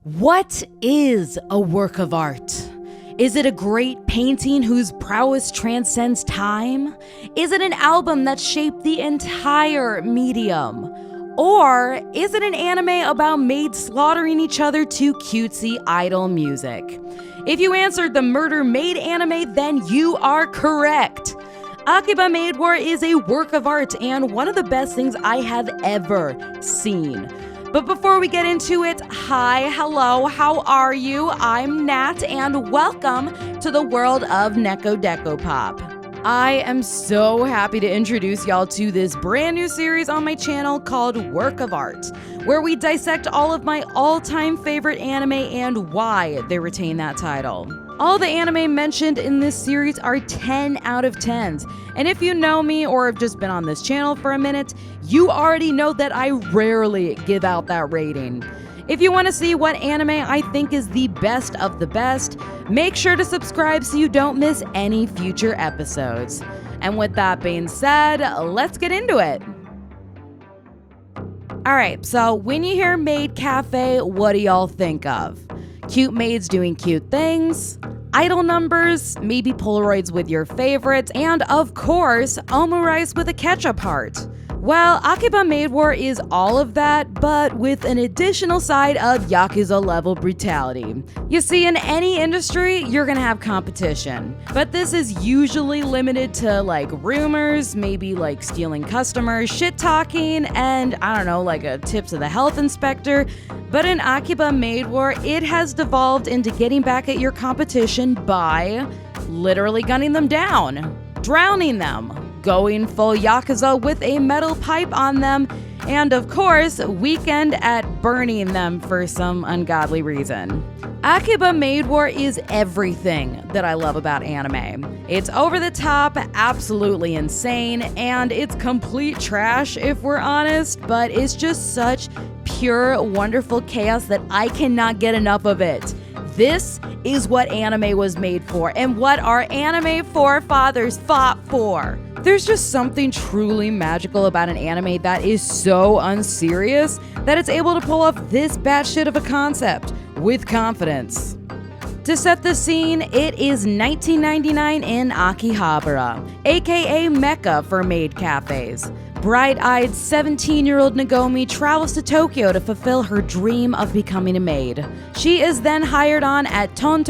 What is a work of art? Is it a great painting whose prowess transcends time? Is it an album that shaped the entire medium? Or is it an anime about maids slaughtering each other to cutesy idol music? If you answered the Murder Maid anime, then you are correct. Akiba Maid War is a work of art and one of the best things I have ever seen. But before we get into it, hi, hello, how are you? I'm Nat, and welcome to the world of NekoDecoPop. I am so happy to introduce y'all to this brand new series on my channel called Work of Art, where we dissect all of my all-time favorite anime and why they retain that title. All the anime mentioned in this series are 10 out of 10s, and if you know me or have just been on this channel for a minute, you already know that I rarely give out that rating. If you want to see what anime I think is the best of the best, make sure to subscribe so you don't miss any future episodes. And with that being said, let's get into it. Alright, so when you hear Maid Cafe, what do y'all think of? Cute maids doing cute things, idol numbers, maybe Polaroids with your favorites, and of course, omurice with a ketchup heart. Well, Akiba Maid War is all of that, but with an additional side of Yakuza-level brutality. You see, in any industry, you're gonna have competition. But this is usually limited to, rumors, maybe, stealing customers, shit-talking, and, a tip to the health inspector. But in Akiba Maid War, it has devolved into getting back at your competition by literally gunning them down, drowning them, going full Yakuza with a metal pipe on them, and of course, weekend at burning them for some ungodly reason. Akiba Maid War is everything that I love about anime. It's over the top, absolutely insane, and it's complete trash if we're honest, but it's just such pure, wonderful chaos that I cannot get enough of it. This is what anime was made for, and what our anime forefathers fought for. There's just something truly magical about an anime that is so unserious that it's able to pull off this batshit of a concept with confidence. To set the scene, it is 1999 in Akihabara, aka Mecca for maid cafes. Bright-eyed 17-year-old Nagomi travels to Tokyo to fulfill her dream of becoming a maid. She is then hired on at Ton,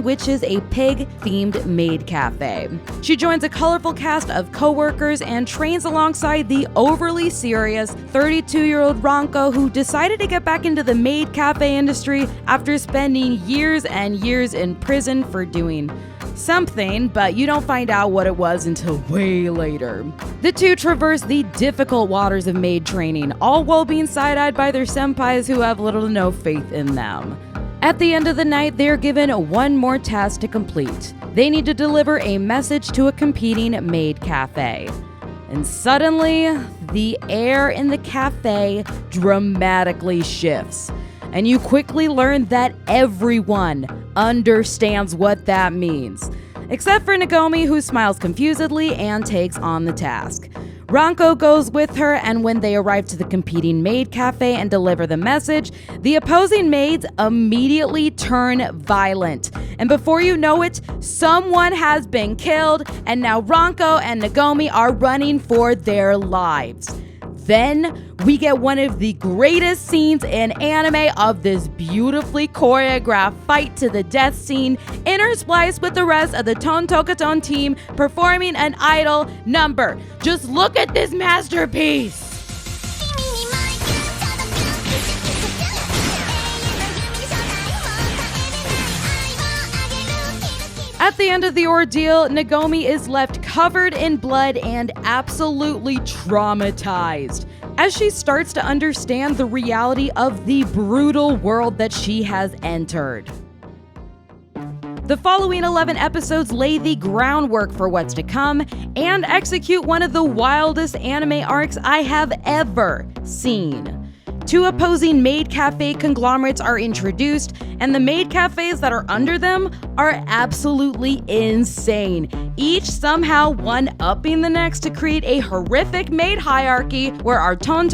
which is a pig-themed maid cafe. She joins a colorful cast of co-workers and trains alongside the overly serious 32-year-old Ranko, who decided to get back into the maid cafe industry after spending years and years in prison for doing something, but you don't find out what it was until way later. The two traverse the difficult waters of maid training, all while being side-eyed by their senpais who have little to no faith in them. At the end of the night, they're given one more task to complete. They need to deliver a message to a competing maid cafe. And suddenly, the air in the cafe dramatically shifts. And you quickly learn that everyone understands what that means. Except for Nagomi, who smiles confusedly and takes on the task. Ranko goes with her, and when they arrive to the competing maid cafe and deliver the message, the opposing maids immediately turn violent. And before you know it, someone has been killed, and now Ranko and Nagomi are running for their lives. Then we get one of the greatest scenes in anime of this beautifully choreographed fight to the death scene, interspliced with the rest of the Ton team performing an idol number. Just look at this masterpiece! At the end of the ordeal, Nagomi is left covered in blood and absolutely traumatized as she starts to understand the reality of the brutal world that she has entered. The following 11 episodes lay the groundwork for what's to come and execute one of the wildest anime arcs I have ever seen. Two opposing maid cafe conglomerates are introduced, and the maid cafes that are under them are absolutely insane, each somehow one-upping the next to create a horrific maid hierarchy where our Ton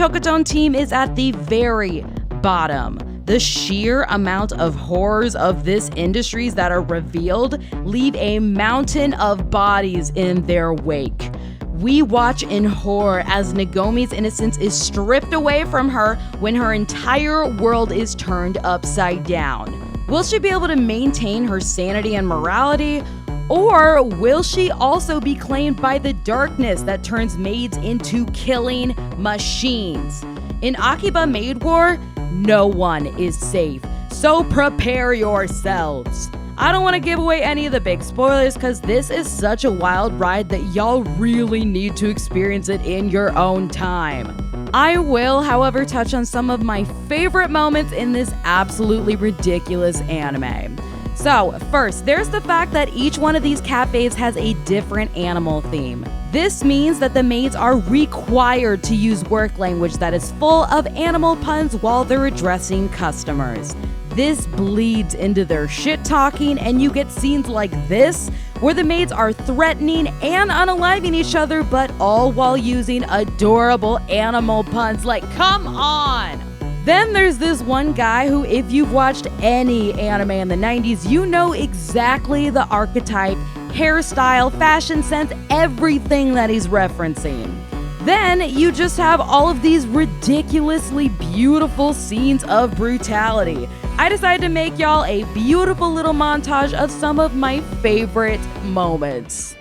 team is at the very bottom. The sheer amount of horrors of this industries that are revealed leave a mountain of bodies in their wake. We watch in horror as Nagomi's innocence is stripped away from her when her entire world is turned upside down. Will she be able to maintain her sanity and morality? Or will she also be claimed by the darkness that turns maids into killing machines? In Akiba Maid War, no one is safe, so prepare yourselves. I don't want to give away any of the big spoilers because this is such a wild ride that y'all really need to experience it in your own time. I will, however, touch on some of my favorite moments in this absolutely ridiculous anime. So, first, there's the fact that each one of these cafes has a different animal theme. This means that the maids are required to use work language that is full of animal puns while they're addressing customers. This bleeds into their shit talking, and you get scenes like this where the maids are threatening and unaliving each other, but all while using adorable animal puns like, come on! Then there's this one guy who, if you've watched any anime in the 90s, you know exactly the archetype, hairstyle, fashion sense, everything that he's referencing. Then you just have all of these ridiculously beautiful scenes of brutality. I decided to make y'all a beautiful little montage of some of my favorite moments.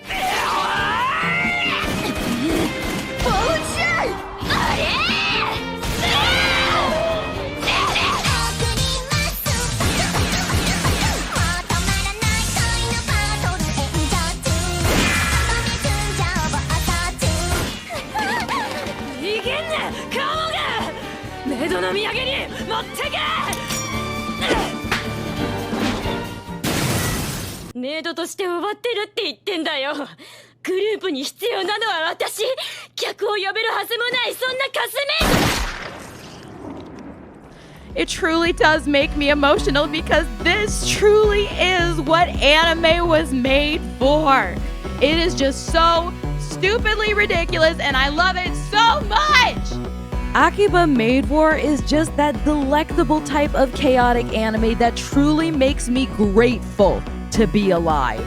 It truly does make me emotional because this truly is what anime was made for. It is just so stupidly ridiculous and I love it so much! Akiba Maid War is just that delectable type of chaotic anime that truly makes me grateful to be alive.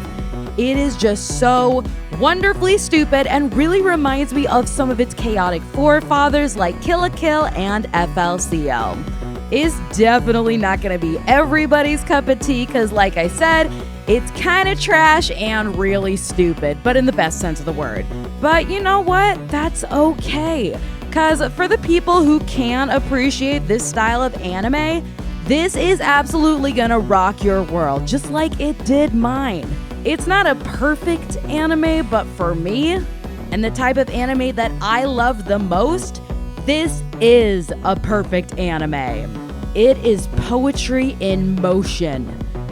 It is just so wonderfully stupid and really reminds me of some of its chaotic forefathers like Kill la Kill and FLCL. It's definitely not going to be everybody's cup of tea because, like I said, it's kind of trash and really stupid, but in the best sense of the word. But you know what? That's okay. Because for the people who can appreciate this style of anime, this is absolutely gonna rock your world, just like it did mine. It's not a perfect anime, but for me, and the type of anime that I love the most, this is a perfect anime. It is poetry in motion.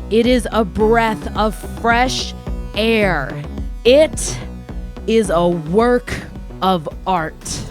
It is a breath of fresh air. It is a work of art.